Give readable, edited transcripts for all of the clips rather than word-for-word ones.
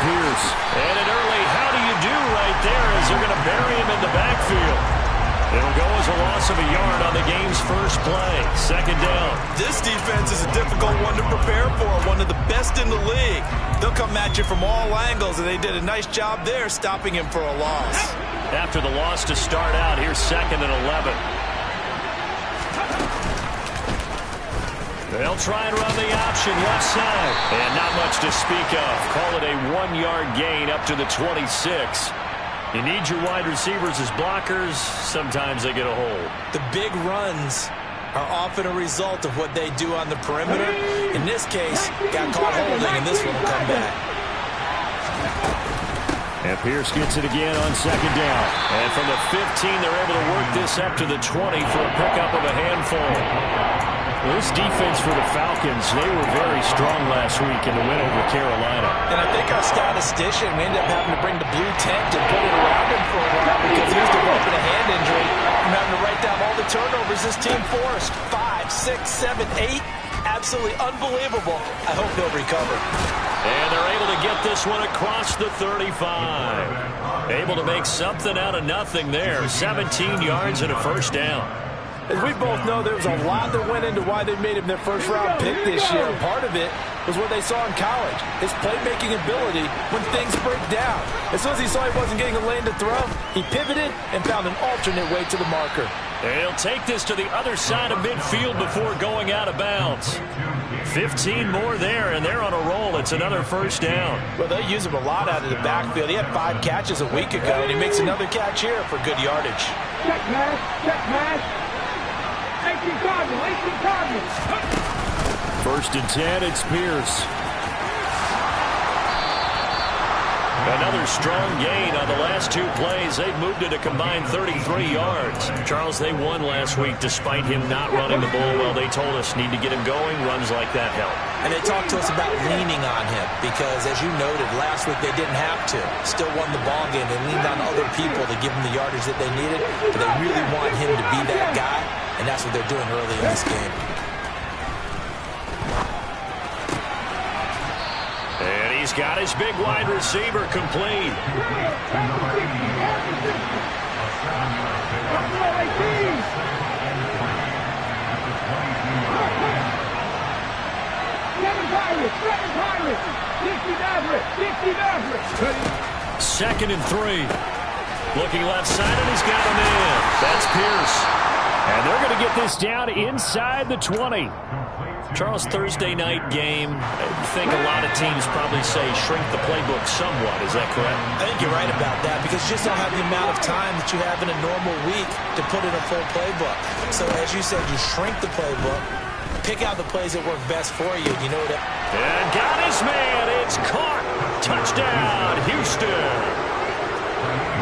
Pierce. And an early how do you do right there as they're going to bury him in the backfield. It'll go as a loss of a yard on the game's first play. Second down. This defense is a difficult one to prepare for, one of the best in the league. They'll come at you from all angles, and they did a nice job there stopping him for a loss. After the loss to start out, here's 2nd and 11. They'll try and run the option left side. And not much to speak of. Call it a 1-yard gain up to the 26. You need your wide receivers as blockers. Sometimes they get a hold. The big runs are often a result of what they do on the perimeter. In this case, got caught holding, and this one will come back. And Pierce gets it again on 2nd down. And from the 15, they're able to work this up to the 20 for a pickup of a handful. This defense for the Falcons, they were very strong last week in the win over Carolina. And I think our statistician, we ended up having to bring the blue tent and put it around him for a while because he was developing a hand injury from having to write down all the turnovers this team forced. 5, 6, 7, 8. Absolutely unbelievable. I hope he'll recover. And they're able to get this one across the 35. Able to make something out of nothing there. 17 yards and a first down. As we both know, there was a lot that went into why they made him their first-round pick this year. Part of it was what they saw in college, his playmaking ability when things break down. As soon as he saw he wasn't getting a lane to throw, he pivoted and found an alternate way to the marker. They'll take this to the other side of midfield before going out of bounds. 15 more there, and they're on a roll. It's another first down. Well, they use him a lot out of the backfield. He had 5 catches a week ago, and he makes another catch here for good yardage. Check pass, check pass. 18 Cardinals, 18 Cardinals. 1st and 10, it's Pierce. Another strong gain on the last 2 plays. They've moved it a combined 33 yards. Charles, they won last week despite him not running the ball well. They told us need to get him going. Runs like that help. And they talked to us about leaning on him because, as you noted, last week they didn't have to. Still won the ball game. They leaned on other people to give them the yardage that they needed. But they really want him to be that guy, and that's what they're doing early in this game. And he's got his big wide receiver complete. Second and 3. Looking left side, and he's got him in. That's Pierce. And they're going to get this down inside the 20. Charles, Thursday night game, I think a lot of teams probably say shrink the playbook somewhat. Is that correct? I think you're right about that because you just don't have the amount of time that you have in a normal week to put in a full playbook. So, as you said, you shrink the playbook, pick out the plays that work best for you. You know that. And got his man. It's caught. Touchdown, Houston.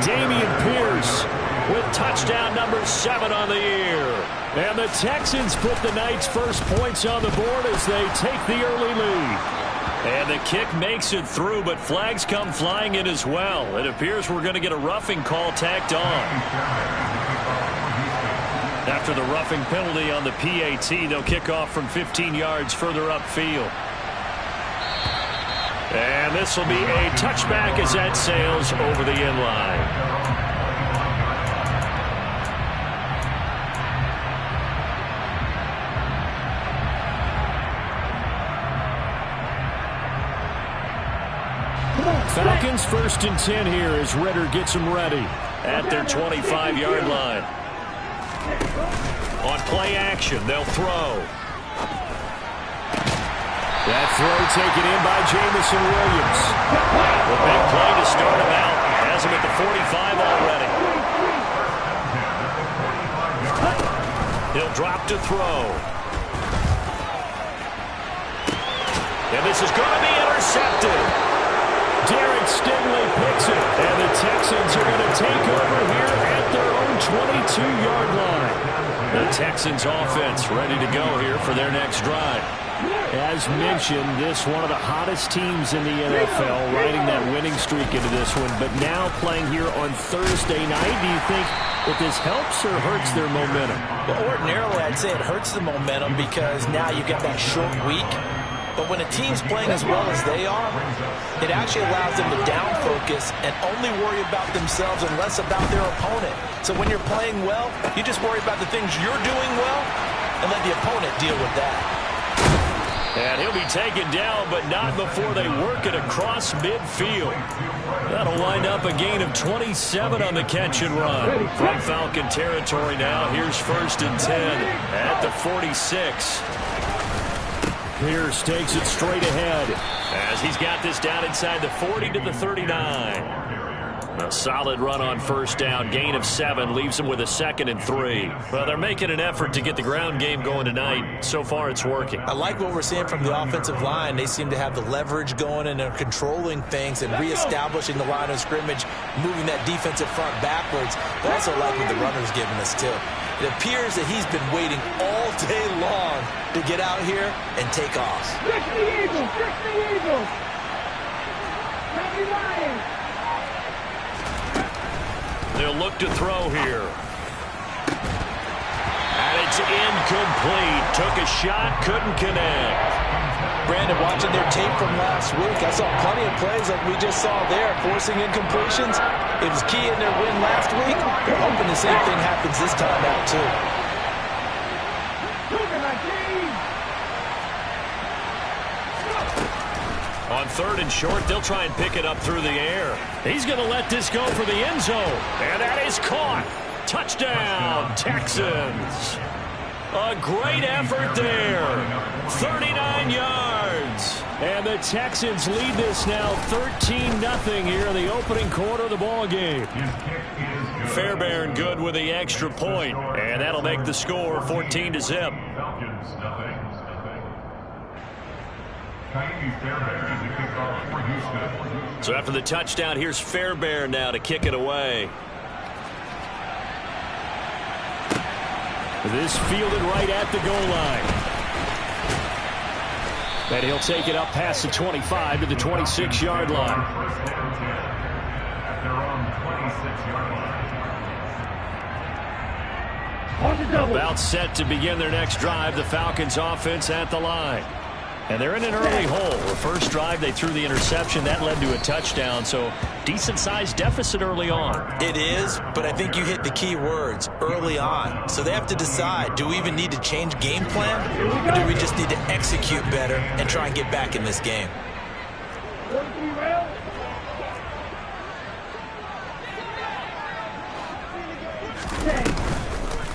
Damian Pierce with touchdown number 7 on the year. And the Texans put the Knights' first points on the board as they take the early lead. And the kick makes it through, but flags come flying in as well. It appears we're going to get a roughing call tacked on. After the roughing penalty on the PAT, they'll kick off from 15 yards further upfield. And this will be a touchback as that sails over the end line. Falcons 1st and 10 here as Ritter gets them ready at their 25-yard line. On play action, they'll throw. That throw taken in by Jamison Williams. The big play to start him out. Has him at the 45 already. He'll drop to throw. And this is going to be intercepted. Derek Stingley picks it, and the Texans are going to take over here at their own 22-yard line. The Texans offense ready to go here for their next drive. As mentioned, this one of the hottest teams in the NFL, riding that winning streak into this one, but now playing here on Thursday night. Do you think that this helps or hurts their momentum? Well, ordinarily, I'd say it hurts the momentum because now you've got that short week. But when a team's playing as well as they are, it actually allows them to down focus and only worry about themselves and less about their opponent. So when you're playing well, you just worry about the things you're doing well and let the opponent deal with that. And he'll be taken down, but not before they work it across midfield. That'll wind up a gain of 27 on the catch and run. From Falcon territory now, here's 1st and 10 at the 46. Pierce takes it straight ahead as he's got this down inside the 40 to the 39. A solid run on 1st down, gain of 7, leaves them with a 2nd and 3. Well, they're making an effort to get the ground game going tonight. So far, it's working. I like what we're seeing from the offensive line. They seem to have the leverage going and they're controlling things and reestablishing the line of scrimmage, moving that defensive front backwards. I also like what the runner's giving us, too. It appears that he's been waiting all day long to get out here and take off. Trick the Eagles! Trick the Eagles! Happy Lions! They'll look to throw here. And it's incomplete. Took a shot, couldn't connect. Brandon, watching their tape from last week, I saw plenty of plays like we just saw there, forcing incompletions. It was key in their win last week. They're hoping the same thing happens this time out, too. On 3rd and short, they'll try and pick it up through the air. He's going to let this go for the end zone. And that is caught. Touchdown, Texans. A great effort there. 39 yards. And the Texans lead this now 13-0 here in the opening quarter of the ball game. Fairbairn good with the extra point. And that'll make the score 14-0. So after the touchdown, here's Fairbairn now to kick it away. This fielded right at the goal line. And he'll take it up past the 25 to the 26-yard line. About set to begin their next drive, the Falcons offense at the line. And they're in an early hole. The first drive, they threw the interception. That led to a touchdown, so decent-sized deficit early on. It is, but I think you hit the key words, early on. So they have to decide, do we even need to change game plan, or do we just need to execute better and try and get back in this game?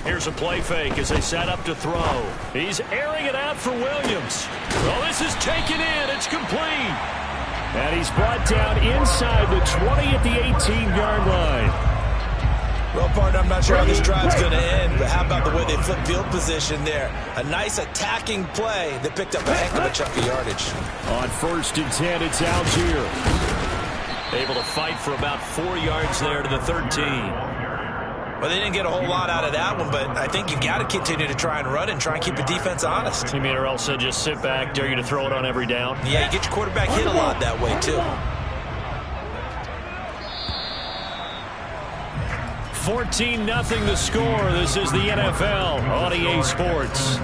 Here's a play fake as they set up to throw. He's airing it out for Williams. Well, this is taken in. It's complete. And he's brought down inside the 20 at the 18-yard line. Well, partner, I'm not sure how this drive's going to end, but how about the way they flip field position there? A nice attacking play that picked up a heck of a chunk of yardage. On 1st and 10, it's Algier. Able to fight for about 4 yards there to the 13. Well, they didn't get a whole lot out of that one, but I think you got to continue to try and run and try and keep the defense honest. You mean or else just sit back, dare you to throw it on every down? Yeah, you get your quarterback hit a lot that way, too. 14-0 the score. This is the NFL on EA Sports.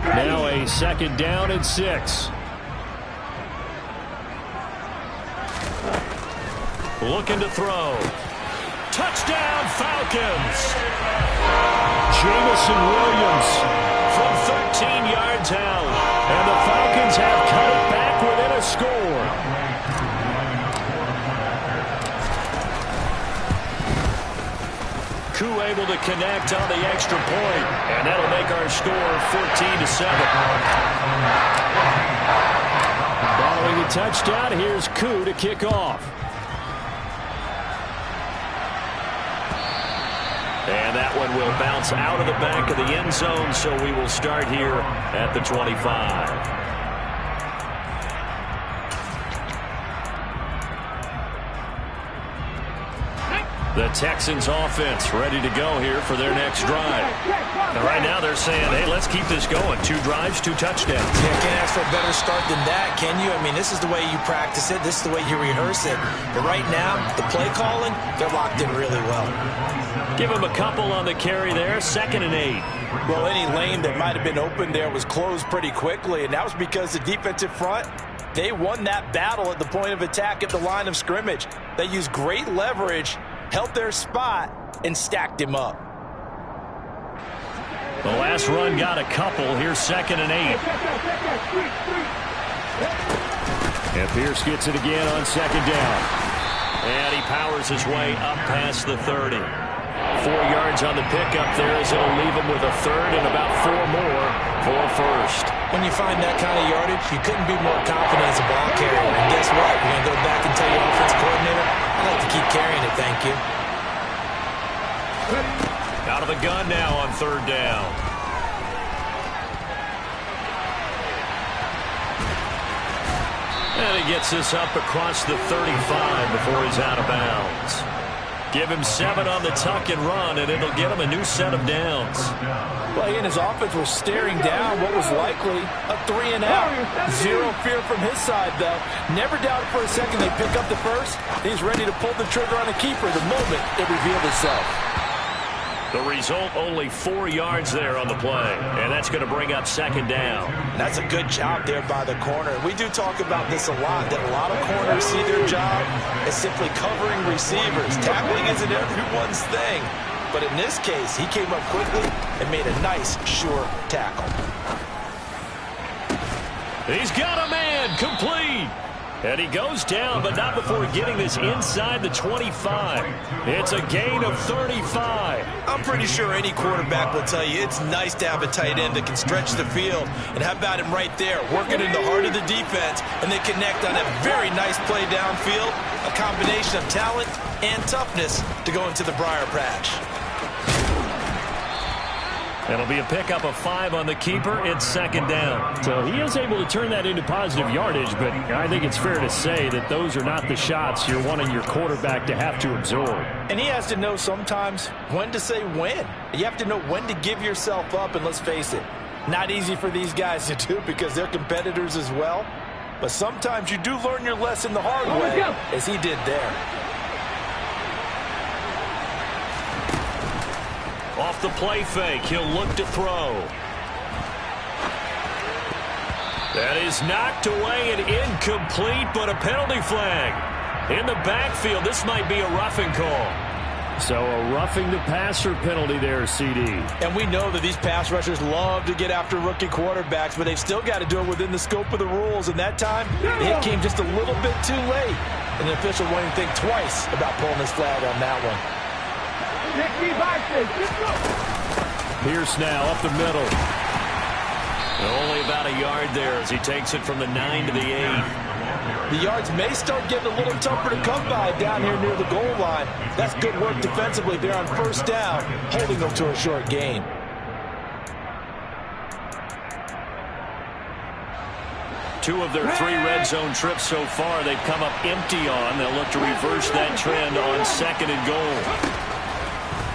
Now a 2nd down and 6. Looking to throw. Touchdown, Falcons. Jamison Williams from 13 yards out. And the Falcons have cut it back within a score. Koo able to connect on the extra point, and that'll make our score 14-7. Following the touchdown, here's Koo to kick off. And that one will bounce out of the back of the end zone, so we will start here at the 25. The Texans offense ready to go here for their next drive. And right now they're saying, hey, let's keep this going. 2 drives, 2 touchdowns. You can't ask for a better start than that, can you? I mean, this is the way you practice it. This is the way you rehearse it. But right now, the play calling, they're locked in really well. Give him a couple on the carry there. 2nd and 8. Well, any lane that might have been open there was closed pretty quickly, and that was because the defensive front, they won that battle at the point of attack at the line of scrimmage. They used great leverage, held their spot, and stacked him up. The last run got a couple. Here's 2nd and 8. And Pierce gets it again on 2nd down. And he powers his way up past the 30. 4 yards on the pickup there as it'll leave him with a 3rd and about 4 more for a 1st. When you find that kind of yardage, you couldn't be more confident as a ball carrier. And guess what? You're going to go back and tell your offensive coordinator, I'd like to keep carrying it, thank you. Out of the gun now on 3rd down. And he gets this up across the 35 before he's out of bounds. Give him 7 on the tuck and run, and it'll get him a new set of downs. Well, he and his offense were staring down what was likely a 3 and out. Zero fear from his side, though. Never doubted for a second they pick up the first. He's ready to pull the trigger on a keeper the moment it revealed itself. The result, only 4 yards there on the play, and that's going to bring up 2nd down. That's a good job there by the corner. We do talk about this a lot, that a lot of corners see their job as simply covering receivers. Tackling isn't everyone's thing. But in this case, he came up quickly and made a nice, sure tackle. He's got a man, complete. And he goes down, but not before getting this inside the 25. It's a gain of 35. I'm pretty sure any quarterback will tell you it's nice to have a tight end that can stretch the field. And how about him right there, working in the heart of the defense, and they connect on a very nice play downfield, a combination of talent and toughness to go into the briar patch. It'll be a pickup of 5 on the keeper. It's 2nd down. So he is able to turn that into positive yardage, but I think it's fair to say that those are not the shots you're wanting your quarterback to have to absorb. And he has to know sometimes when to say when. You have to know when to give yourself up, and let's face it, not easy for these guys to do because they're competitors as well. But sometimes you do learn your lesson the hard way, as he did there. Off the play fake, he'll look to throw. That is knocked away and incomplete, but a penalty flag. In the backfield, this might be a roughing call. So a roughing the passer penalty there, CD. And we know that these pass rushers love to get after rookie quarterbacks, but they've still got to do it within the scope of the rules. And that time, the hit came just a little bit too late. And the official won't even think twice about pulling his flag on that one. Pierce now up the middle. Only about a yard there as he takes it from the 9 to the 8. The yards may start getting a little tougher to come by down here near the goal line. That's good work defensively there on 1st down, holding them to a short gain. Two of their 3 red zone trips so far, they've come up empty on. They'll look to reverse that trend on 2nd and goal.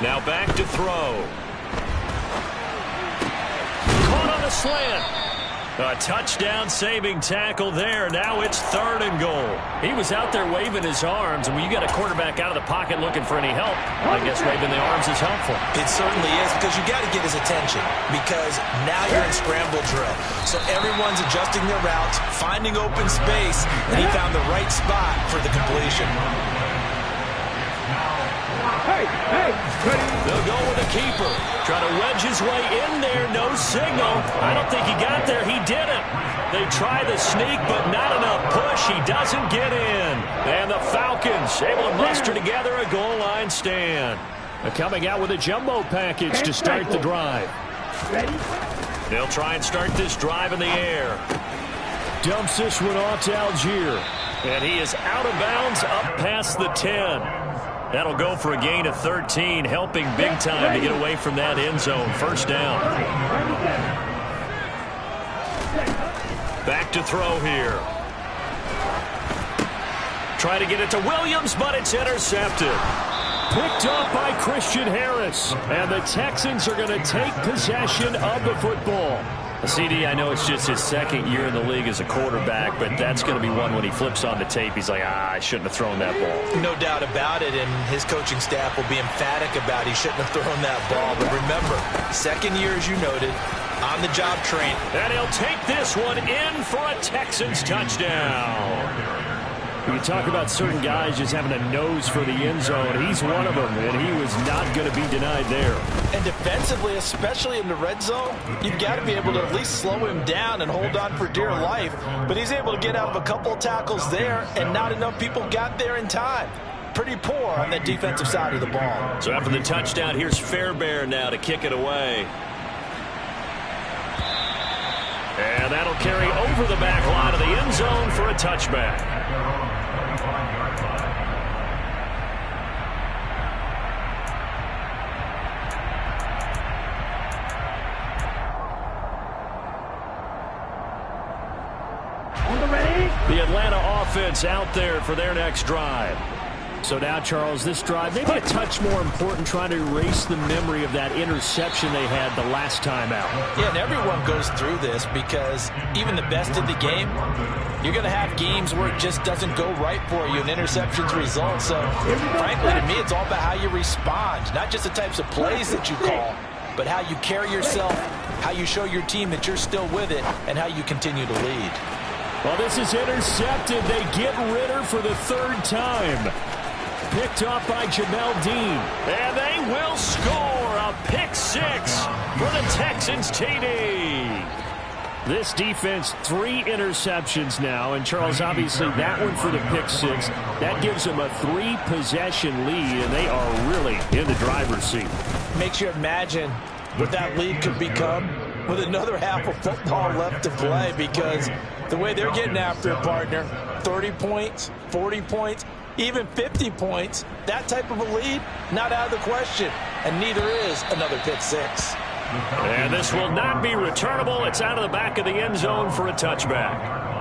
Now back to throw. Caught on a slant. A touchdown-saving tackle there. Now it's 3rd and goal. He was out there waving his arms, and when you got a quarterback out of the pocket looking for any help, I guess waving the arms is helpful. It certainly is, because you got to get his attention, because now you're in scramble drill. So everyone's adjusting their routes, finding open space, and he found the right spot for the completion. They'll go with a keeper. Try to wedge his way in there. No signal. I don't think he got there. He didn't. They try the sneak, but not enough push. He doesn't get in. And the Falcons able to muster together a goal line stand. Coming out with a jumbo package to start the drive. They'll try and start this drive in the air. Dumps this one off to Algier. And he is out of bounds up past the 10. That'll go for a gain of 13, helping big time to get away from that end zone. 1st down. Back to throw here. Try to get it to Williams, but it's intercepted. Picked up by Christian Harris. And the Texans are going to take possession of the football. CD, I know it's just his second year in the league as a quarterback, but that's going to be one when he flips on the tape. He's like, I shouldn't have thrown that ball. No doubt about it, and his coaching staff will be emphatic about he shouldn't have thrown that ball. But remember, second year, as you noted, on the job train. And he'll take this one in for a Texans touchdown. You talk about certain guys just having a nose for the end zone. He's one of them, and he was not going to be denied there. And defensively, especially in the red zone, you've got to be able to at least slow him down and hold on for dear life. But he's able to get out of a couple of tackles there, and not enough people got there in time. Pretty poor on that defensive side of the ball. So after the touchdown, here's Fairbairn now to kick it away. And that'll carry over the back line of the end zone for a touchback. The Atlanta offense out there for their next drive. So now, Charles, this drive, maybe a touch more important, trying to erase the memory of that interception they had the last time out. Yeah, and everyone goes through this because even the best in the game, you're going to have games where it just doesn't go right for you and interceptions result. So, frankly, to me, it's all about how you respond, not just the types of plays that you call, but how you carry yourself, how you show your team that you're still with it, and how you continue to lead. Well, this is intercepted. They get Ritter for the third time. Picked off by Jamel Dean. And they will score a pick six for the Texans TD. This defense, 3 interceptions now. And, Charles, obviously that one for the pick six. That gives them a 3-possession lead, and they are really in the driver's seat. Makes you imagine what that lead could become with another half of football left to play, because the way they're getting after it, partner, 30 points, 40 points, even 50 points, that type of a lead, not out of the question. And neither is another pick six. And this will not be returnable. It's out of the back of the end zone for a touchback.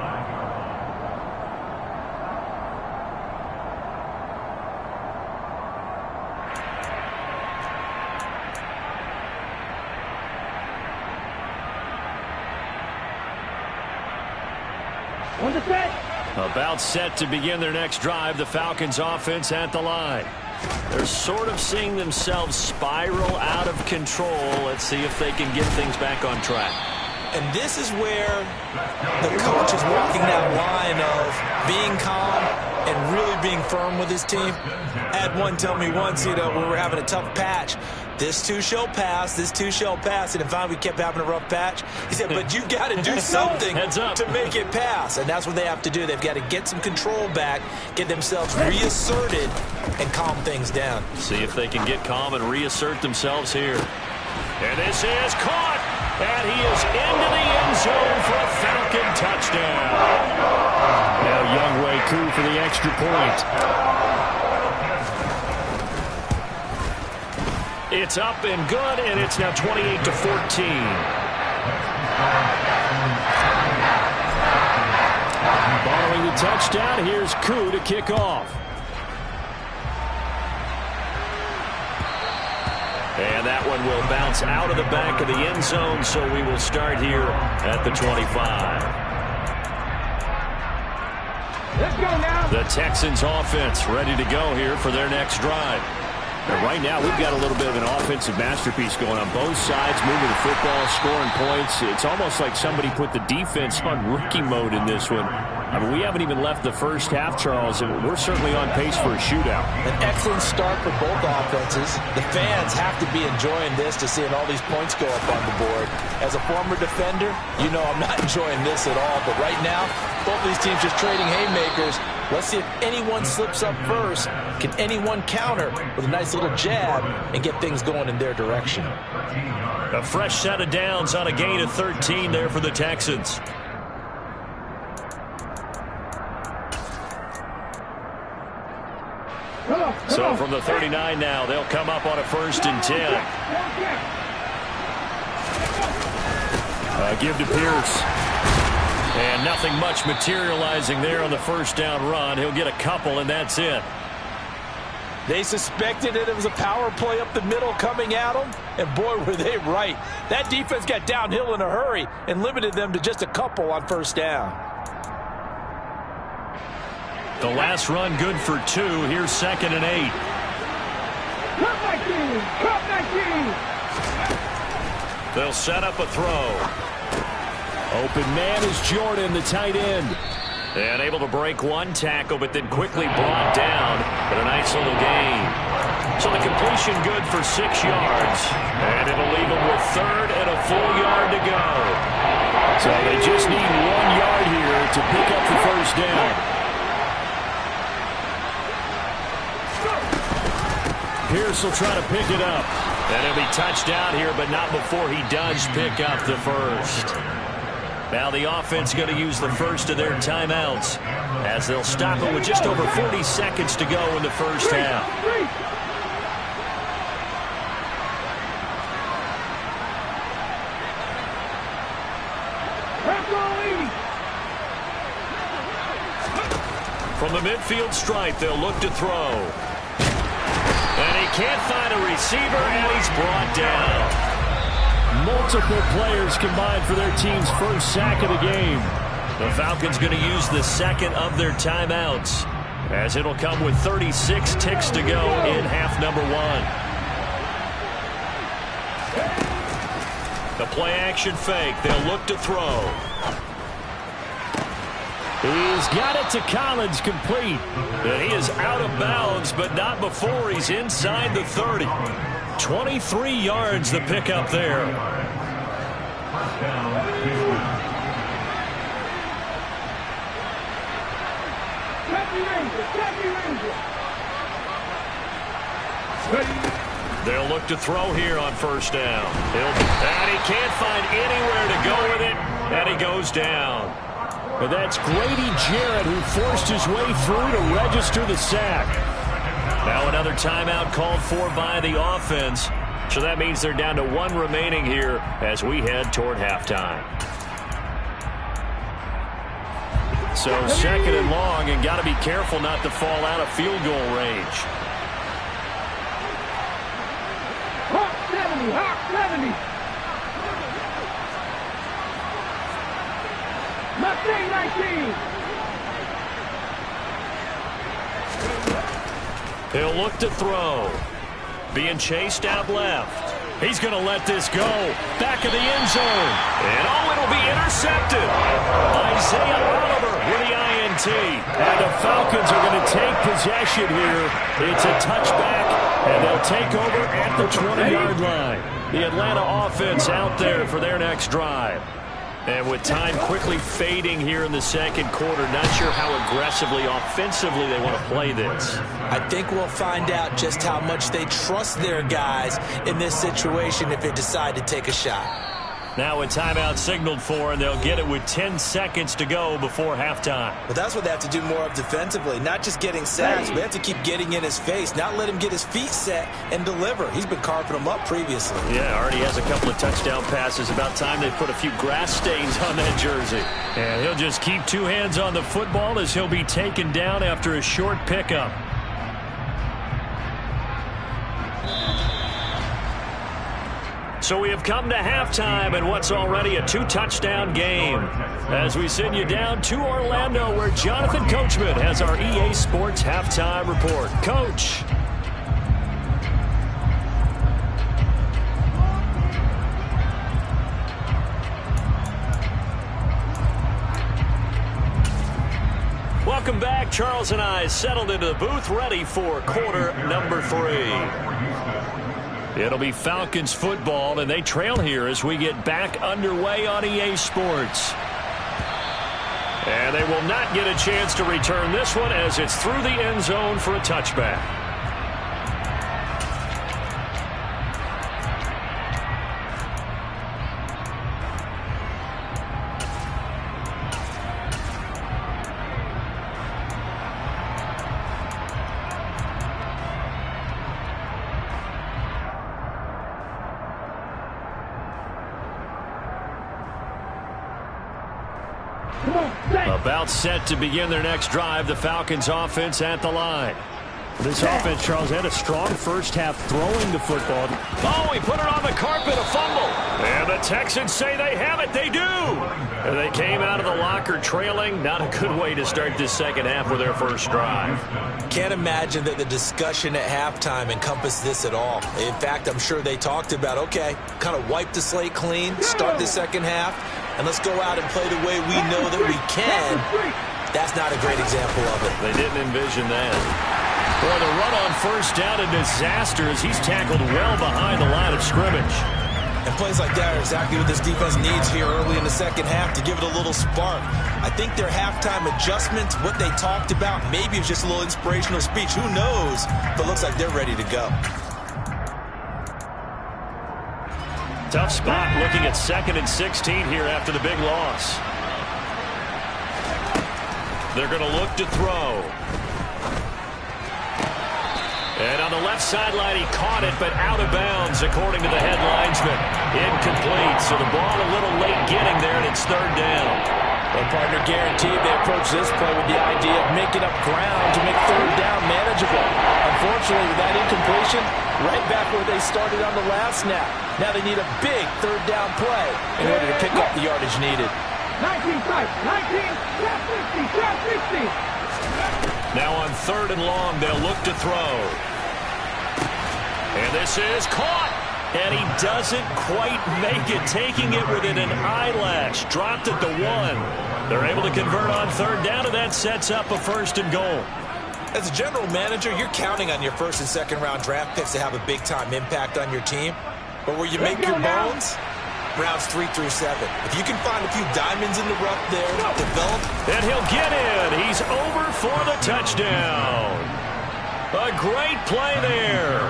On the set. About set to begin their next drive, the Falcons offense at the line. They're sort of seeing themselves spiral out of control. Let's see if they can get things back on track. And this is where the coach is walking that line of being calm and really being firm with his team. I had one tell me once, when we were having a tough patch, this too shall pass, this too shall pass. And finally we kept having a rough patch. He said, but you've got to do something to make it pass. And that's what they have to do. They've got to get some control back, get themselves reasserted, and calm things down. See if they can get calm and reassert themselves here. And this is caught. And he is into the end zone for a Falcon touchdown. Now Younghoe Koo for the extra point. It's up and good, and it's now 28-14. Following the touchdown, here's Koo to kick off. And that one will bounce out of the back of the end zone, so we will start here at the 25. Let's go now. The Texans offense ready to go here for their next drive. And right now, we've got a little bit of an offensive masterpiece going on both sides, moving the football, scoring points. It's almost like somebody put the defense on rookie mode in this one. I mean, we haven't even left the first half, Charles, and we're certainly on pace for a shootout. An excellent start for both offenses. The fans have to be enjoying this to seeing all these points go up on the board. As a former defender, I'm not enjoying this at all. But right now, both these teams just trading haymakers. Let's see if anyone slips up first. Can anyone counter with a nice little jab and get things going in their direction? A fresh set of downs on a gain of 13 there for the Texans. So from the 39 now, they'll come up on a 1st and 10. Give to Pierce. And nothing much materializing there on the first down run. He'll get a couple, and that's it. They suspected that it was a power play up the middle coming at them, and boy, were they right. That defense got downhill in a hurry and limited them to just a couple on first down. The last run good for 2. Here's 2nd and 8. Cut my team! Cut my team! They'll set up a throw. Open man is Jordan, the tight end. And able to break one tackle, but then quickly brought down. But a nice little gain. So the completion good for 6 yards. And it'll leave them with 3rd and a full yard to go. So they just need 1 yard here to pick up the first down. Pierce will try to pick it up. And he'll be touched out here, but not before he does pick up the first. Now the offense going to use the first of their timeouts as they'll stop it with just over 40 seconds to go in the first half. From the midfield stripe, they'll look to throw. And he can't find a receiver, and he's brought down. Multiple players combined for their team's first sack of the game. The Falcons going to use the second of their timeouts as it'll come with 36 ticks to go in half number 1. The play action fake. They'll look to throw. He's got it to Collins, complete. And he is out of bounds, but not before he's inside the 30. 23 yards the pickup there. They'll look to throw here on first down. And he can't find anywhere to go with it, and he goes down. And that's Grady Jarrett who forced his way through to register the sack. Now another timeout called for by the offense. So that means they're down to 1 remaining here as we head toward halftime. So 2nd and long, and got to be careful not to fall out of field goal range. Hawk 70! Hawk 70! Mustang 19! He'll look to throw. Being chased out left. He's going to let this go. Back of the end zone. And it'll be intercepted. Isaiah Oliver with the INT. And the Falcons are going to take possession here. It's a touchback, and they'll take over at the 20-yard line. The Atlanta offense out there for their next drive. And with time quickly fading here in the second quarter, not sure how aggressively, offensively they want to play this. I think we'll find out just how much they trust their guys in this situation if they decide to take a shot. Now a timeout signaled for, and they'll get it with 10 seconds to go before halftime. But that's what they have to do more of defensively, not just getting sacks. We have to keep getting in his face, not let him get his feet set and deliver. He's been carving them up previously. Yeah, already has a couple of touchdown passes. About time they put a few grass stains on that jersey. And he'll just keep 2 hands on the football as he'll be taken down after a short pickup. So we have come to halftime in what's already a 2-touchdown game. As we send you down to Orlando, where Jonathan Coachman has our EA Sports halftime report. Coach. Welcome back. Charles and I settled into the booth, ready for quarter number 3. It'll be Falcons football, and they trail here as we get back underway on EA Sports. And they will not get a chance to return this one as it's through the end zone for a touchback. About set to begin their next drive, the Falcons offense at the line. This offense, Charles, had a strong first half throwing the football. Oh, he put it on the carpet, a fumble. And the Texans say they have it. They do. And they came out of the locker trailing. Not a good way to start this second half with their first drive. Can't imagine that the discussion at halftime encompassed this at all. In fact, I'm sure they talked about, okay, kind of wipe the slate clean, start the second half, and let's go out and play the way we know that we can. That's not a great example of it. They didn't envision that. Boy, the run on first down, a disaster as he's tackled well behind the line of scrimmage. And plays like that are exactly what this defense needs here early in the second half to give it a little spark. I think their halftime adjustments, what they talked about, maybe it's just a little inspirational speech. Who knows? But it looks like they're ready to go. Tough spot looking at 2nd and 16 here after the big loss. They're going to look to throw. And on the left sideline, he caught it, but out of bounds, according to the head linesman. Incomplete, so the ball a little late getting there, and it's 3rd down. Well, partner, guaranteed they approach this play with the idea of making up ground to make 3rd down manageable. Unfortunately, with that incompletion, right back where they started on the last snap. Now they need a big 3rd down play in order to pick up the yardage needed. 19 tight, 19, trap 50, trap 50. Now on 3rd and long, they'll look to throw. And this is caught. And he doesn't quite make it, taking it within an eyelash. Dropped at the 1. They're able to convert on 3rd down, and that sets up a 1st and goal. As a general manager, you're counting on your 1st and 2nd round draft picks to have a big-time impact on your team. But where you make your bones, rounds 3 through 7. If you can find a few diamonds in the rough there, develop. And he'll get in. He's over for the touchdown. A great play there.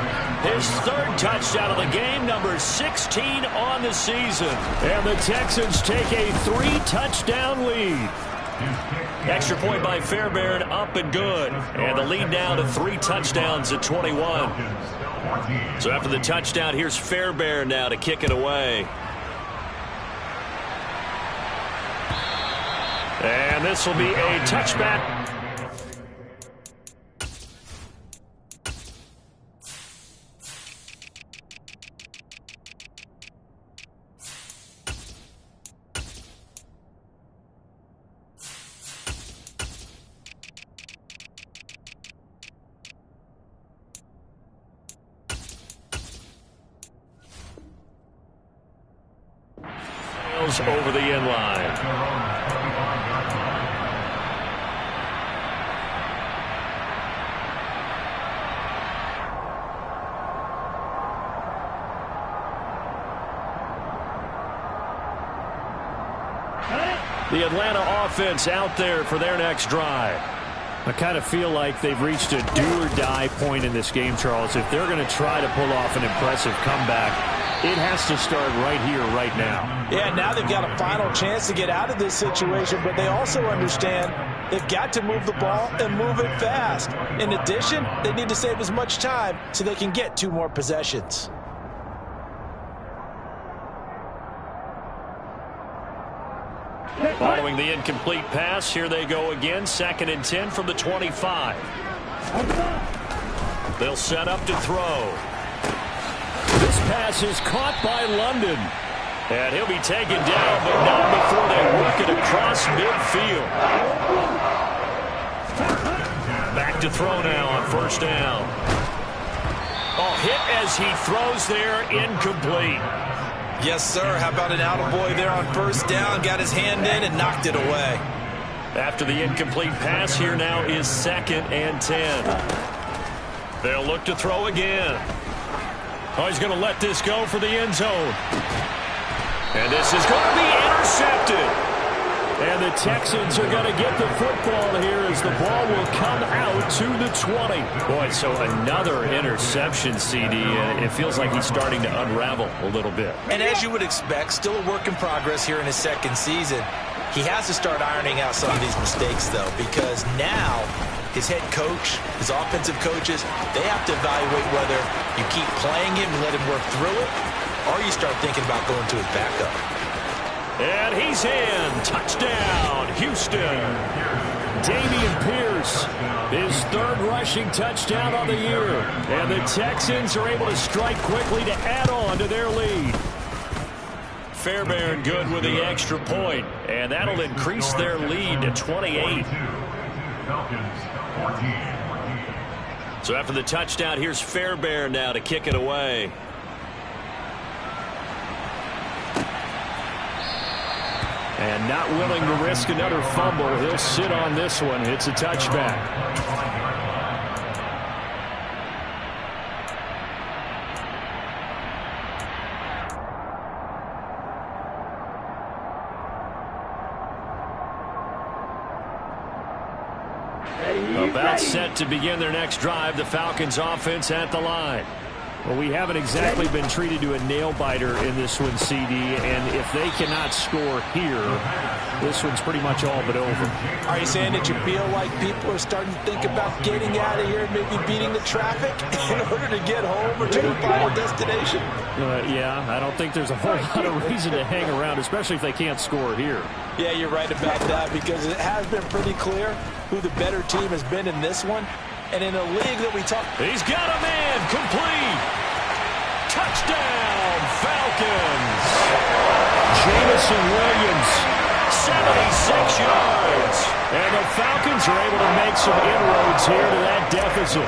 His 3rd touchdown of the game, number 16 on the season. And the Texans take a 3-touchdown lead. Extra point by Fairbairn, up and good. And the lead now to 3 touchdowns at 21. So after the touchdown, here's Fairbairn now to kick it away. And this will be a touchback. Over the end line. The Atlanta offense out there for their next drive. I kind of feel like they've reached a do-or-die point in this game, Charles. If they're going to try to pull off an impressive comeback, it has to start right here, right now. Yeah, now they've got a final chance to get out of this situation, but they also understand they've got to move the ball and move it fast. In addition, they need to save as much time so they can get 2 more possessions. Following the incomplete pass, here they go again. 2nd and 10 from the 25. They'll set up to throw. This pass is caught by London. And he'll be taken down, but not before they work it across midfield. Back to throw now on 1st down. Oh, hit as he throws there, incomplete. Yes, sir. How about an attaboy there on 1st down? Got his hand in and knocked it away. After the incomplete pass, here now is 2nd and 10. They'll look to throw again. Oh, he's going to let this go for the end zone. And this is going to be intercepted. And the Texans are going to get the football here as the ball will come out to the 20. Boy, so another interception, CD. It feels like he's starting to unravel a little bit. And as you would expect, still a work in progress here in his 2nd season. He has to start ironing out some of these mistakes, though, because now his head coach, his offensive coaches, they have to evaluate whether you keep playing him and let him work through it, or you start thinking about going to his backup. And he's in. Touchdown, Houston. Dameon Pierce, his third rushing touchdown on the year. And the Texans are able to strike quickly to add on to their lead. Fairbairn good with the extra point, and that'll increase their lead to 28. So after the touchdown, here's Fairbairn now to kick it away. And not willing to risk another fumble, he'll sit on this one. It's a touchback. About set to begin their next drive, the Falcons offense at the line. Well, we haven't exactly been treated to a nail-biter in this one, CD, and if they cannot score here, this one's pretty much all but over. Are you saying that you feel like people are starting to think about getting out of here and maybe beating the traffic in order to get home or to their final destination? Yeah, I don't think there's a whole lot of reason to hang around, especially if they can't score here. Yeah, you're right about that, because it has been pretty clear who the better team has been in this one. And in a league that we talk... He's got a man complete. Touchdown, Falcons. Jameson Williams. 76 yards. And the Falcons are able to make some inroads here to that deficit.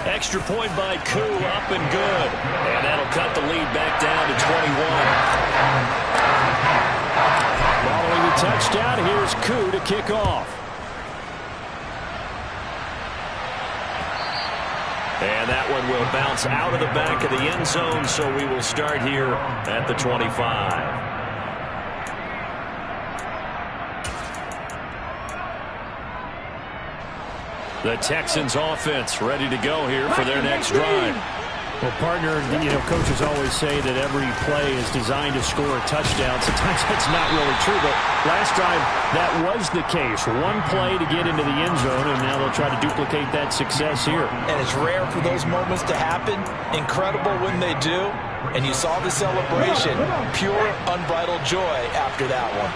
Extra point by Koo, up and good. And that'll cut the lead back down to 21. Following the touchdown, here's Koo to kick off. And that one will bounce out of the back of the end zone, so we will start here at the 25. The Texans offense ready to go here for their next drive. Well, partner, coaches always say that every play is designed to score a touchdown. Sometimes that's not really true, but last drive, that was the case. One play to get into the end zone, and now they'll try to duplicate that success here. And it's rare for those moments to happen. Incredible when they do. And you saw the celebration. Pure, unbridled joy after that one.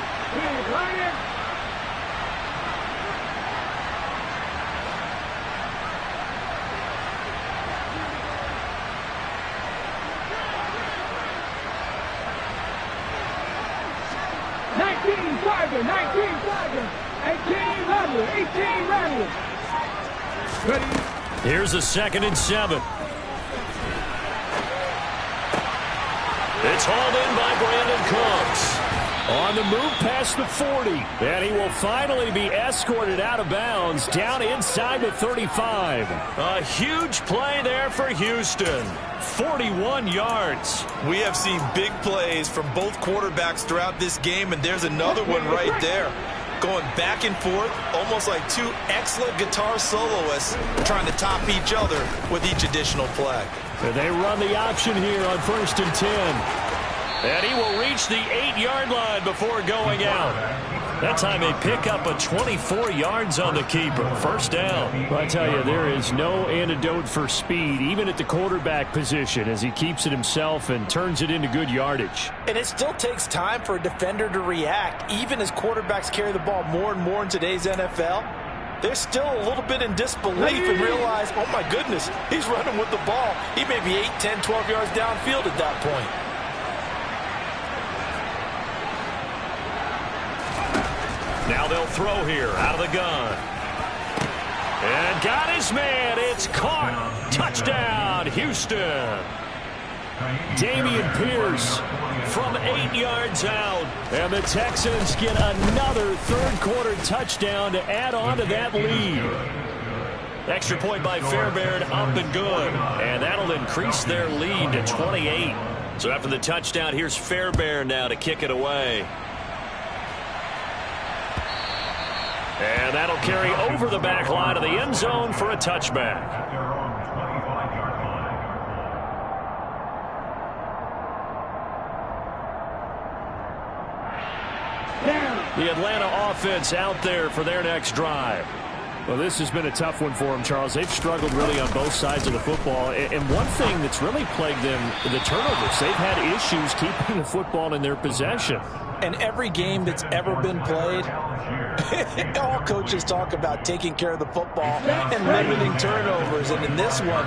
19 flaggers, 18 runners, 18 runners. Ready? Here's a 2nd and 7. It's hauled in by Brandon Cooks. On the move past the 40. And he will finally be escorted out of bounds down inside the 35. A huge play there for Houston. 41 yards. We have seen big plays from both quarterbacks throughout this game, and there's another one right there. Going back and forth, almost like two excellent guitar soloists trying to top each other with each additional play. And they run the option here on 1st and 10. And he will reach the 8-yard line before going out. That time they pick up a 24 yards on the keeper. 1st down. Well, I tell you, there is no antidote for speed, even at the quarterback position, as he keeps it himself and turns it into good yardage. And it still takes time for a defender to react, even as quarterbacks carry the ball more and more in today's NFL. They're still a little bit in disbelief and realize, oh my goodness, he's running with the ball. He may be 8, 10, 12 yards downfield at that point. Now they'll throw here out of the gun. And got his man. It's caught. Touchdown, Houston. Dameon Pierce from 8 yards out. And the Texans get another third-quarter touchdown to add on to that lead. Extra point by Fairbairn, up and good. And that'll increase their lead to 28. So after the touchdown, here's Fairbairn now to kick it away. And that'll carry over the back line of the end zone for a touchback. The Atlanta offense out there for their next drive. Well, this has been a tough one for them, Charles. They've struggled really on both sides of the football. And one thing that's really plagued them, the turnovers. They've had issues keeping the football in their possession. And every game that's ever been played, all coaches talk about taking care of the football and limiting turnovers. And in this one,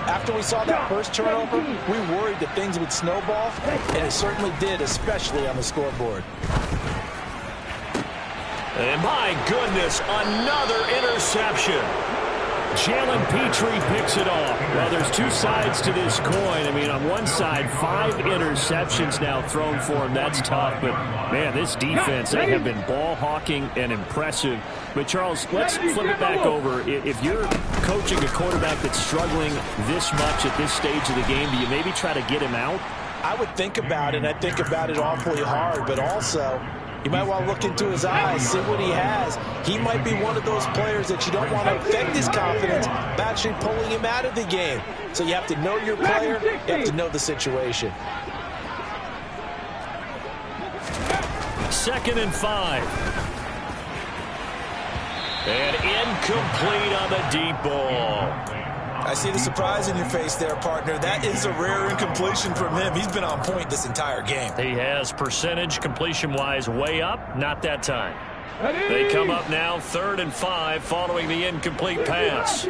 after we saw that first turnover, we worried that things would snowball, and it certainly did, especially on the scoreboard. And my goodness, another interception. Jalen Petrie picks it off. Well, there's two sides to this coin. I mean, on one side, 5 interceptions now thrown for him. That's tough. But, man, this defense, they have been ball hawking and impressive. But, Charles, let's flip it back over. If you're coaching a quarterback that's struggling this much at this stage of the game, do you maybe try to get him out? I would think about it, and I think about it awfully hard. But also, you might want to look into his eyes, see what he has. He might be one of those players that you don't want to affect his confidence by actually pulling him out of the game. So you have to know your player. You have to know the situation. 2nd and 5. And incomplete on the deep ball. I see the surprise in your face there, partner. That is a rare incompletion from him. He's been on point this entire game. He has percentage completion-wise way up. Not that time. They come up now 3rd and 5 following the incomplete pass.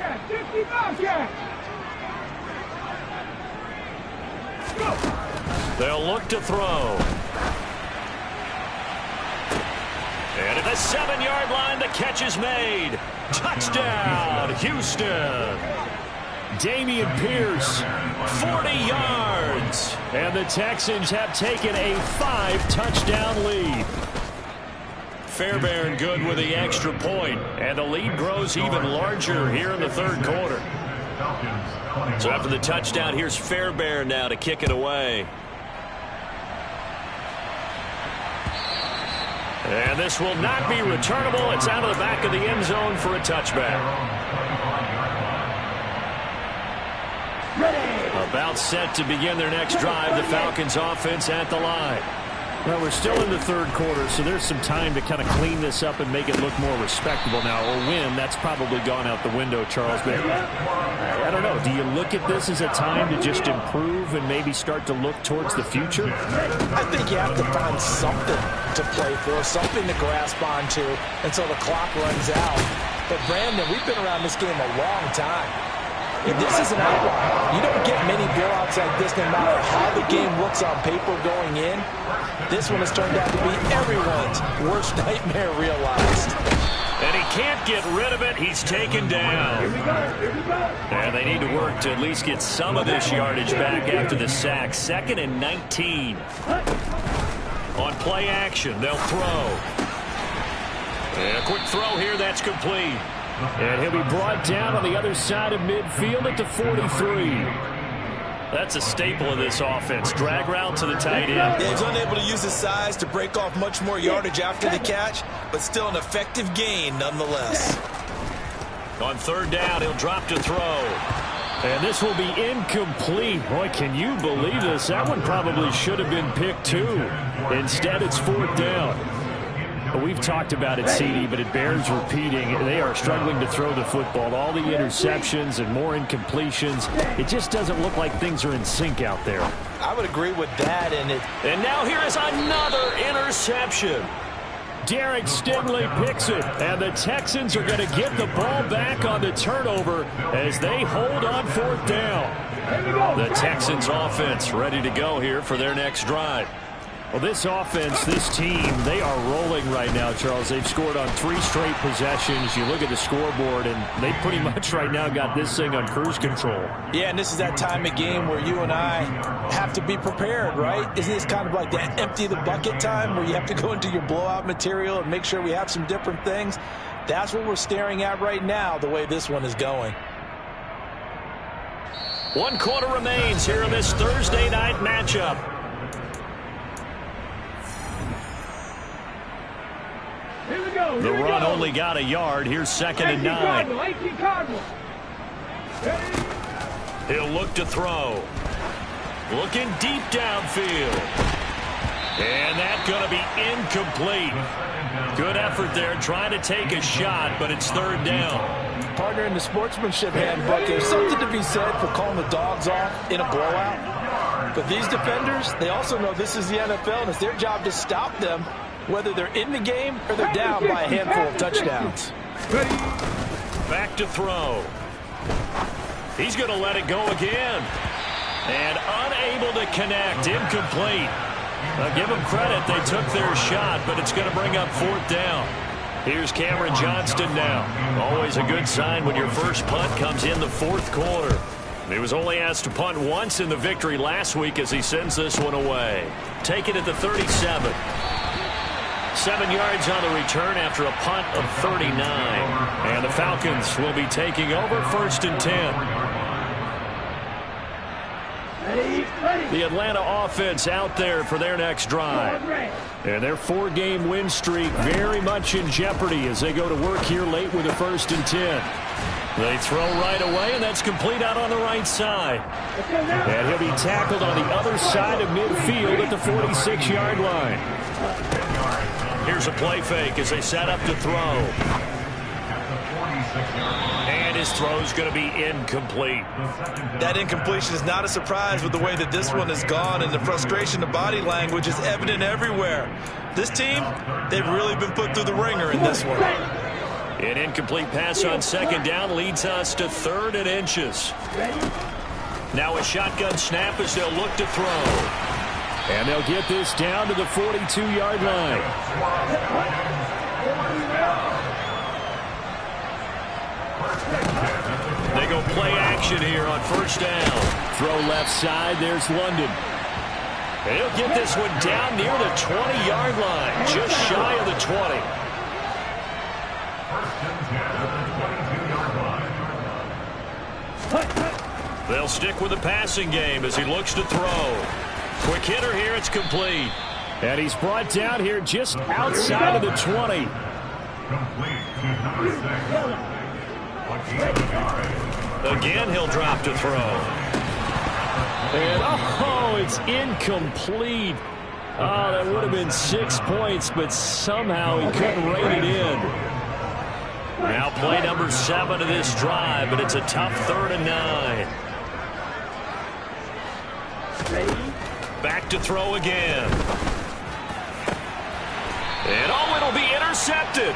They'll look to throw. And at the 7-yard line, the catch is made. Touchdown, Houston. Dameon Pierce, 40 yards. and the Texans have taken a 5-touchdown lead. Fairbairn good with the extra point, and the lead grows even larger here in the 3rd quarter. So after the touchdown, here's Fairbairn now to kick it away. And this will not be returnable. It's out of the back of the end zone for a touchback. About set to begin their next drive, the Falcons offense at the line. Well, we're still in the 3rd quarter, so there's some time to kind of clean this up and make it look more respectable now. Or win, that's probably gone out the window, Charles. But I don't know. Do you look at this as a time to just improve and maybe start to look towards the future? I think you have to find something to play for, something to grasp onto until the clock runs out. But, Brandon, we've been around this game a long time. And this is an outlier. You don't get many blowouts like this no matter how the game looks on paper going in. This one has turned out to be everyone's worst nightmare realized. And he can't get rid of it. He's taken down. And they need to work to at least get some of this yardage back after the sack. 2nd and 19. On play action, they'll throw. And a quick throw here, that's complete. And he'll be brought down on the other side of midfield at the 43. That's a staple of this offense. Drag route to the tight end. Yeah, he's unable to use his size to break off much more yardage after the catch, but still an effective gain nonetheless. On 3rd down, he'll drop to throw. And this will be incomplete. Boy, can you believe this? That one probably should have been picked too. Instead, it's 4th down. We've talked about it, CD, but it bears repeating. They are struggling to throw the football. All the interceptions and more incompletions. It just doesn't look like things are in sync out there. I would agree with that. And now here is another interception. Derek Stingley picks it, and the Texans are going to get the ball back on the turnover as they hold on 4th down. The Texans offense ready to go here for their next drive. Well, this offense, this team, they are rolling right now, Charles. They've scored on 3 straight possessions. You look at the scoreboard, and they pretty much right now got this thing on cruise control. Yeah, and this is that time of game where you and I have to be prepared, right? Isn't this kind of like that empty the bucket time where you have to go into your blowout material and make sure we have some different things? That's what we're staring at right now, the way this one is going. 1 quarter remains here in this Thursday night matchup. The run only got a yard. Here's 2nd and 9. He'll look to throw. Looking deep downfield. And that going to be incomplete. Good effort there trying to take a shot, but it's third down. Partner, in the sportsmanship handbook, there's something to be said for calling the dogs off in a blowout. But these defenders, they also know this is the NFL, and it's their job to stop them, whether they're in the game or they're down by a handful of touchdowns. Back to throw. He's going to let it go again. And unable to connect. Incomplete. Now give them credit. They took their shot, but it's going to bring up fourth down. Here's Cameron Johnston now. Always a good sign when your first punt comes in the fourth quarter. He was only asked to punt once in the victory last week as he sends this one away. Take it at the 37. 7 yards on the return after a punt of 39. And the Falcons will be taking over first and 10. The Atlanta offense out there for their next drive. And their 4-game win streak very much in jeopardy as they go to work here late with a first and 10. They throw right away, and that's complete out on the right side. And he'll be tackled on the other side of midfield at the 46-yard line. Here's a play fake as they set up to throw. And his throw's going to be incomplete. That incompletion is not a surprise with the way that this one has gone, and the frustration of body language is evident everywhere. This team, they've really been put through the ringer in this one. An incomplete pass on second down leads us to third and inches. Now a shotgun snap as they'll look to throw. And they'll get this down to the 42-yard line. They go play action here on first down. Throw left side. There's London. And he'll get this one down near the 20-yard line, just shy of the 20. They'll stick with the passing game as he looks to throw. Quick hitter here, it's complete. And he's brought down here just outside of the 20. Again, he'll drop to throw. And, oh, it's incomplete. Oh, that would have been 6 points, but somehow he couldn't rein it in. Now play number 7 of this drive, but it's a tough 3rd and 9. Back to throw again. And, oh, it'll be intercepted.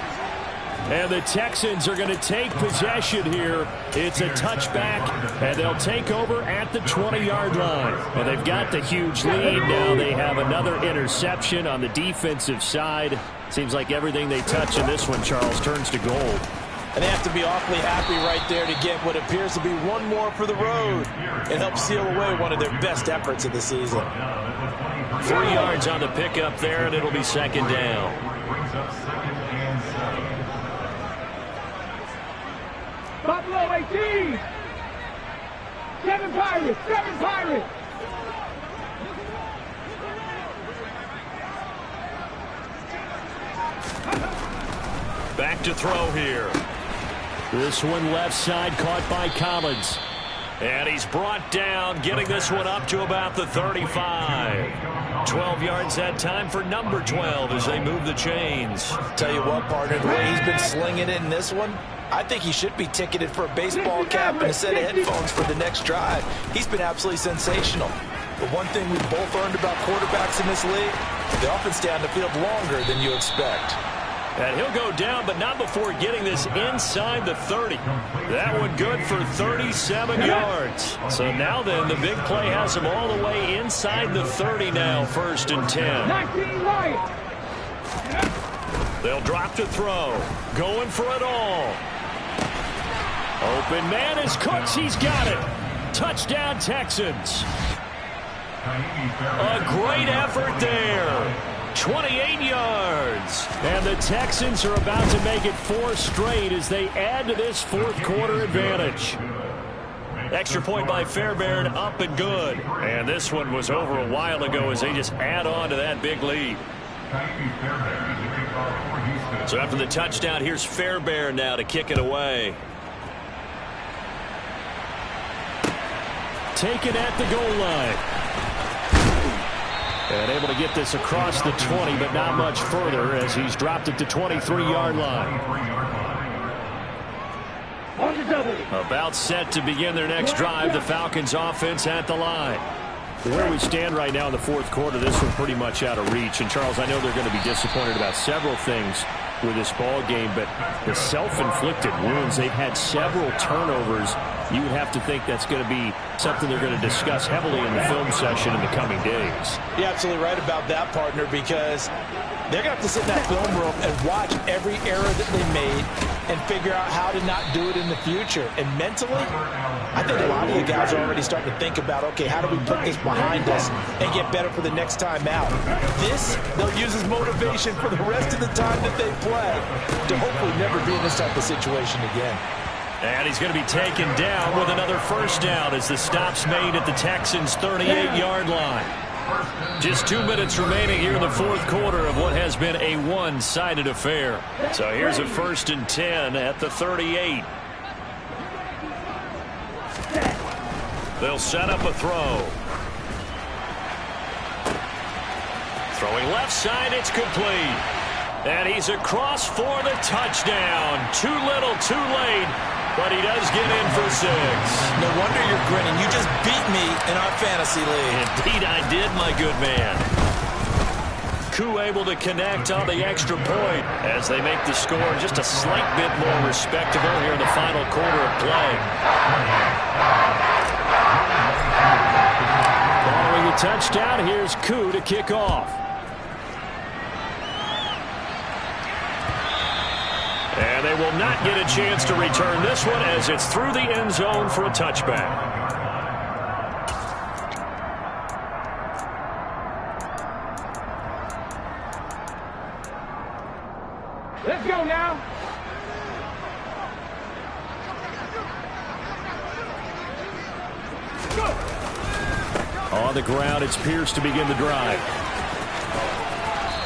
And the Texans are going to take possession here. It's a touchback, and they'll take over at the 20-yard line. And they've got the huge lead. Now they have another interception on the defensive side. Seems like everything they touch in this one, Charles, turns to gold. And they have to be awfully happy right there to get what appears to be one more for the road and help seal away one of their best efforts of the season. 3 yards on the pickup there, and it'll be second down. Buffalo 18. 7 Pirates. 7 Pirates. Back to throw here. This one left side caught by Collins. And he's brought down, getting this one up to about the 35. 12 yards that time for number 12 as they move the chains. Tell you what, partner, the way he's been slinging it in this one, I think he should be ticketed for a baseball cap and a set of headphones for the next drive. He's been absolutely sensational. But one thing we've both learned about quarterbacks in this league, they often stay on the field longer than you expect. And he'll go down, but not before getting this inside the 30. That one good for 37 yards. So now then, the big play has him all the way inside the 30 now, first and 10. 19 right. They'll drop to throw. Going for it all. Open man is Cooks. He's got it. Touchdown, Texans. A great effort there. 28 yards. And the Texans are about to make it 4 straight as they add to this fourth quarter advantage. Extra point by Fairbairn, up and good. And this one was over a while ago as they just add on to that big lead. So after the touchdown, here's Fairbairn now to kick it away. Taken at the goal line. And able to get this across the 20, but not much further as he's dropped it to 23-yard line. About set to begin their next drive. The Falcons offense at the line. Where we stand right now in the fourth quarter, this one pretty much out of reach. And, Charles, I know they're going to be disappointed about several things with this ball game, but the self-inflicted wounds, they've had several turnovers. You would have to think that's going to be something they're going to discuss heavily in the film session in the coming days. You're absolutely right about that, partner, because they're going to have to sit in that film room and watch every error that they made and figure out how to not do it in the future. And mentally, I think a lot of you guys are already starting to think about, okay, how do we put this behind us and get better for the next time out? This, they'll use as motivation for the rest of the time that they play to hopefully never be in this type of situation again. And he's going to be taken down with another first down as the stop's made at the Texans' 38-yard line. Just 2 minutes remaining here in the fourth quarter of what has been a one-sided affair. So here's a 1st and 10 at the 38. They'll set up a throw. Throwing left side, it's complete. And he's across for the touchdown. Too little, too late. But he does get in for 6. No wonder you're grinning. You just beat me in our fantasy league. Indeed I did, my good man. Koo able to connect on the extra point as they make the score just a slight bit more respectable here in the final quarter of play. Following the touchdown, here's Koo to kick off. And they will not get a chance to return this one as it's through the end zone for a touchback. Let's go now. Go. On the ground, it's Pierce to begin the drive.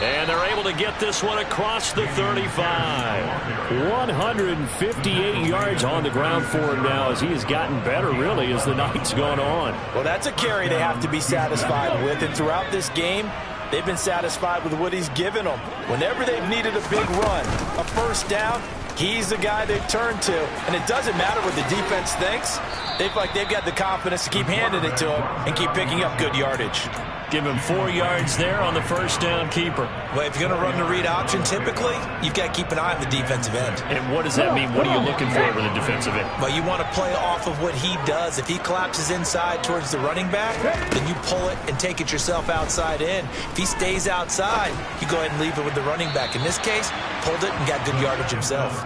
And they're able to get this one across the 35. 158 yards on the ground for him now as he has gotten better, really, as the night's gone on. Well, that's a carry they have to be satisfied with. And throughout this game, they've been satisfied with what he's given them. Whenever they've needed a big run, a first down, he's the guy they've turned to. And it doesn't matter what the defense thinks. They feel like they've got the confidence to keep handing it to him and keep picking up good yardage. Give him 4 yards there on the first down keeper. Well, if you're going to run the read option, typically, you've got to keep an eye on the defensive end. And what does that mean? What are you looking for with the defensive end? Well, you want to play off of what he does. If he collapses inside towards the running back, then you pull it and take it yourself outside in. If he stays outside, you go ahead and leave it with the running back. In this case, pulled it and got good yardage himself.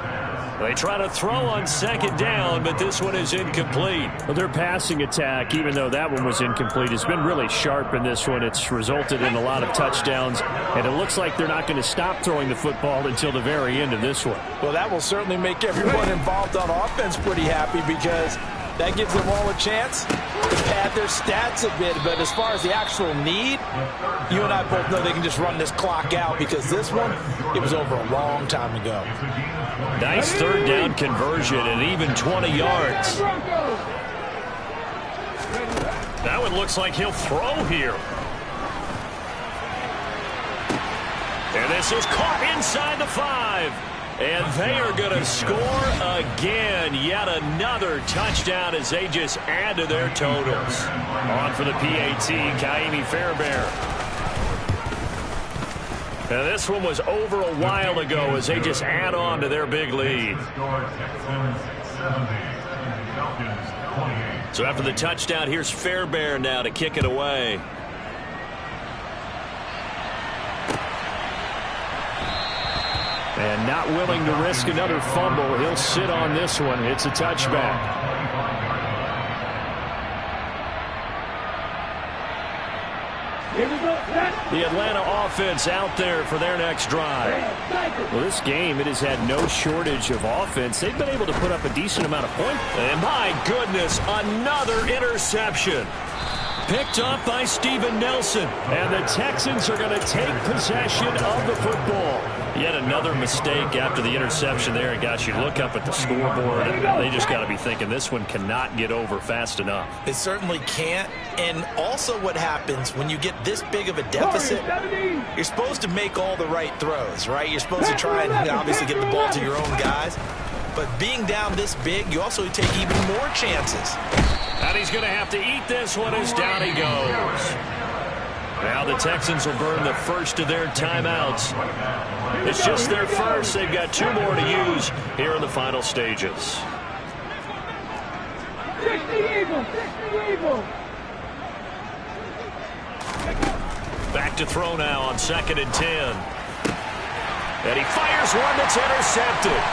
They try to throw on second down, but this one is incomplete. Well, their passing attack, even though that one was incomplete, has been really sharp in this one. It's resulted in a lot of touchdowns, and it looks like they're not going to stop throwing the football until the very end of this one. Well, that will certainly make everyone involved on offense pretty happy because that gives them all a chance to pad their stats a bit. But as far as the actual need, you and I both know they can just run this clock out because this one, it was over a long time ago. Nice third down conversion and even 20 yards. That one looks like he'll throw here. And this is caught inside the 5. And they are going to score again. Yet another touchdown as they just add to their totals. On for the PAT, Ka'imi Fairbairn. And this one was over a while ago as they just add on to their big lead. So after the touchdown, here's Fairbairn now to kick it away. And not willing to risk another fumble. He'll sit on this one. It's a touchback. The Atlanta offense out there for their next drive. Well, this game, it has had no shortage of offense. They've been able to put up a decent amount of points. And my goodness, another interception. Picked up by Steven Nelson. And the Texans are going to take possession of the football. Yet another mistake after the interception there. And guys, you look up at the scoreboard, and they just got to be thinking this one cannot get over fast enough. It certainly can't. And also what happens when you get this big of a deficit, you're supposed to make all the right throws, right? You're supposed to try and obviously get the ball to your own guys. But being down this big, you also take even more chances. And he's going to have to eat this one as down he goes. Now the Texans will burn the first of their timeouts. It's just their first. They've got 2 more to use here in the final stages. 60 Eagles, 60 Eagles. Back to throw now on 2nd and 10. And he fires one that's intercepted.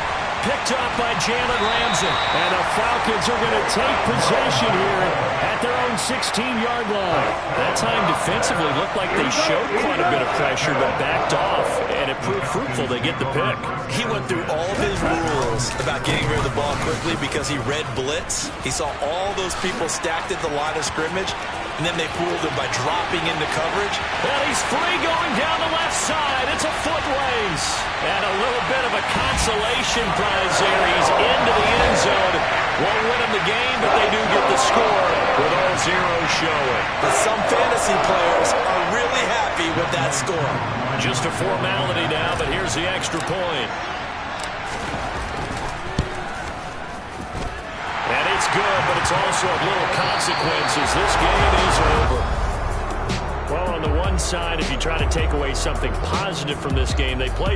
Picked up by Jalen Ramsey. And the Falcons are going to take possession here at their own 16-yard line. That time defensively looked like they showed quite a bit of pressure but backed off, and it proved fruitful. They get the pick. He went through all of his rules about getting rid of the ball quickly because he read blitz. He saw all those people stacked at the line of scrimmage, and then they fooled him by dropping into coverage. And he's free going down the left side. It's a foot race. And a little bit of a consolation prize there. He's into the end zone. Won't win him the game, but they do get the score with all zeros showing. But some fantasy players are really happy with that score. Just a formality now, but here's the extra point. And it's good, but it's also of little consequences. This game is over. Well, on the one side, if you try to take away something positive from this game, they played